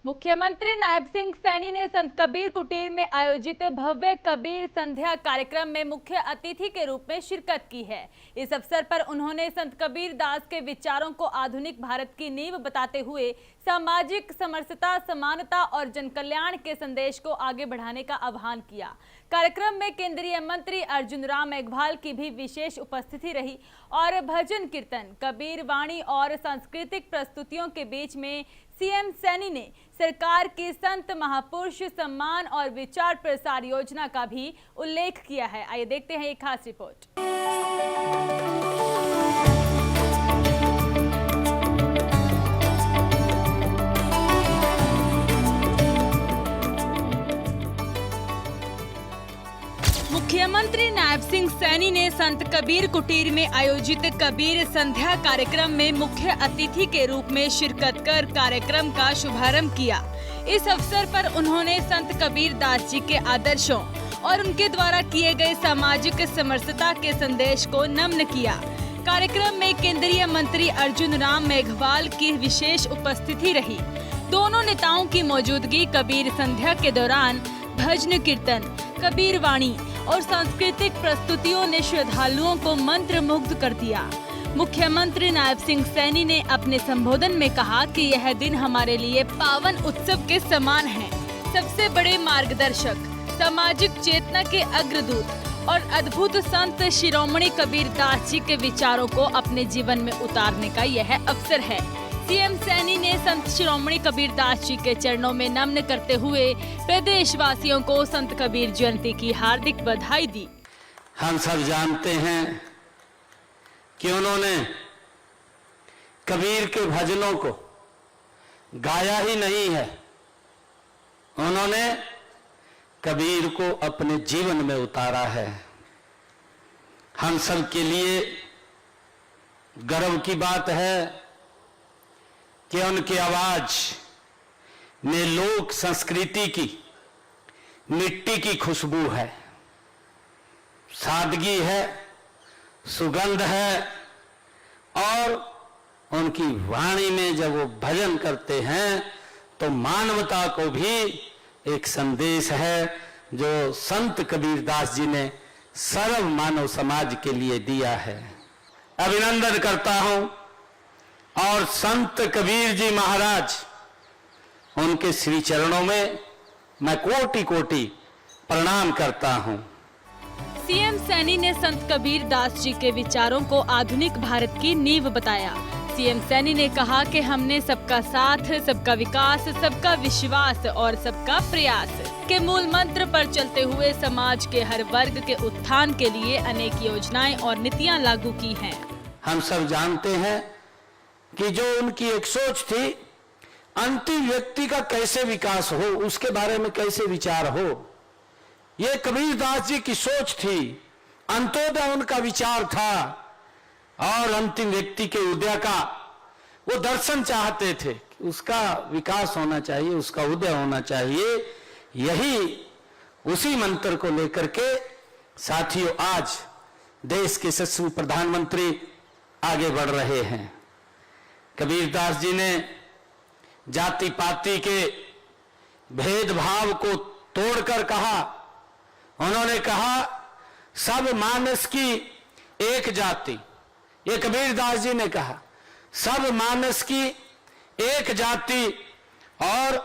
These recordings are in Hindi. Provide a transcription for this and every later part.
मुख्यमंत्री नायब सिंह सैनी ने संत कबीर कुटीर में आयोजित भव्य कबीर संध्या कार्यक्रम में मुख्य अतिथि के रूप में शिरकत की है। इस अवसर पर उन्होंने संत कबीर दास के विचारों को आधुनिक भारत की नींव बताते हुए सामाजिक समरसता, समानता और जनकल्याण के संदेश को आगे बढ़ाने का आह्वान किया। कार्यक्रम में केंद्रीय मंत्री अर्जुन राम मेघवाल की भी विशेष उपस्थिति रही और भजन कीर्तन, कबीर वाणी और सांस्कृतिक प्रस्तुतियों के बीच में सीएम सैनी ने सरकार की संत महापुरुष सम्मान और विचार प्रसार योजना का भी उल्लेख किया है। आइए देखते हैं एक खास रिपोर्ट। मुख्यमंत्री नायब सिंह सैनी ने संत कबीर कुटीर में आयोजित कबीर संध्या कार्यक्रम में मुख्य अतिथि के रूप में शिरकत कर कार्यक्रम का शुभारंभ किया। इस अवसर पर उन्होंने संत कबीर दास जी के आदर्शों और उनके द्वारा किए गए सामाजिक समरसता के संदेश को नमन किया। कार्यक्रम में केंद्रीय मंत्री अर्जुन राम मेघवाल की विशेष उपस्थिति रही। दोनों नेताओं की मौजूदगी कबीर संध्या के दौरान भजन कीर्तन, कबीर वाणी और सांस्कृतिक प्रस्तुतियों ने श्रद्धालुओं को मंत्र मुग्ध कर दिया। मुख्यमंत्री नायब सिंह सैनी ने अपने संबोधन में कहा कि यह दिन हमारे लिए पावन उत्सव के समान है। सबसे बड़े मार्गदर्शक, सामाजिक चेतना के अग्रदूत और अद्भुत संत शिरोमणि कबीर दास जी के विचारों को अपने जीवन में उतारने का यह अवसर है। सीएम सैनी ने संत शिरोमणि कबीर दास जी के चरणों में नमन करते हुए प्रदेशवासियों को संत कबीर जयंती की हार्दिक बधाई दी। हम सब जानते हैं कि उन्होंने कबीर के भजनों को गाया ही नहीं है, उन्होंने कबीर को अपने जीवन में उतारा है। हम सब के लिए गर्व की बात है कि उनकी आवाज में लोक संस्कृति की मिट्टी की खुशबू है, सादगी है, सुगंध है और उनकी वाणी में जब वो भजन करते हैं तो मानवता को भी एक संदेश है जो संत कबीर दास जी ने सर्व मानव समाज के लिए दिया है। अभिनंदन करता हूं और संत कबीर जी महाराज उनके श्री चरणों में मैं कोटि कोटि प्रणाम करता हूं। सीएम सैनी ने संत कबीर दास जी के विचारों को आधुनिक भारत की नींव बताया। सीएम सैनी ने कहा कि हमने सबका साथ, सबका विकास, सबका विश्वास और सबका प्रयास के मूल मंत्र पर चलते हुए समाज के हर वर्ग के उत्थान के लिए अनेक योजनाएं और नीतियां लागू की हैं। हम सब जानते हैं कि जो उनकी एक सोच थी, अंतिम व्यक्ति का कैसे विकास हो, उसके बारे में कैसे विचार हो, ये कबीर दास जी की सोच थी। अंत्योदय उनका विचार था और अंतिम व्यक्ति के उदय का वो दर्शन चाहते थे। उसका विकास होना चाहिए, उसका उदय होना चाहिए। यही उसी मंत्र को लेकर के साथियों आज देश के यशस्वी प्रधानमंत्री आगे बढ़ रहे हैं। कबीर दास जी ने जाति पाति के भेदभाव को तोड़कर कहा, उन्होंने कहा सब मानस की एक जाति। ये कबीर दास जी ने कहा सब मानस की एक जाति। और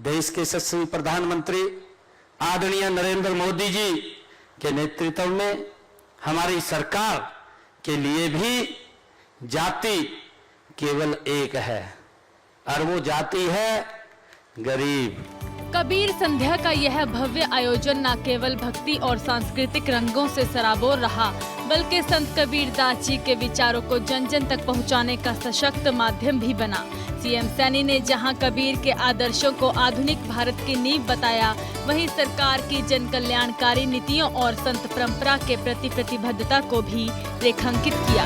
देश के यशस्वी प्रधानमंत्री आदरणीय नरेंद्र मोदी जी के नेतृत्व में हमारी सरकार के लिए भी जाति केवल एक है और वो जाति है गरीब। कबीर संध्या का यह भव्य आयोजन न केवल भक्ति और सांस्कृतिक रंगों से सराबोर रहा, बल्कि संत कबीर दास जी के विचारों को जन जन तक पहुंचाने का सशक्त माध्यम भी बना। सीएम सैनी ने जहां कबीर के आदर्शों को आधुनिक भारत की नींव बताया, वहीं सरकार की जन कल्याणकारी नीतियों और संत परंपरा के प्रति प्रतिबद्धता को भी रेखांकित किया।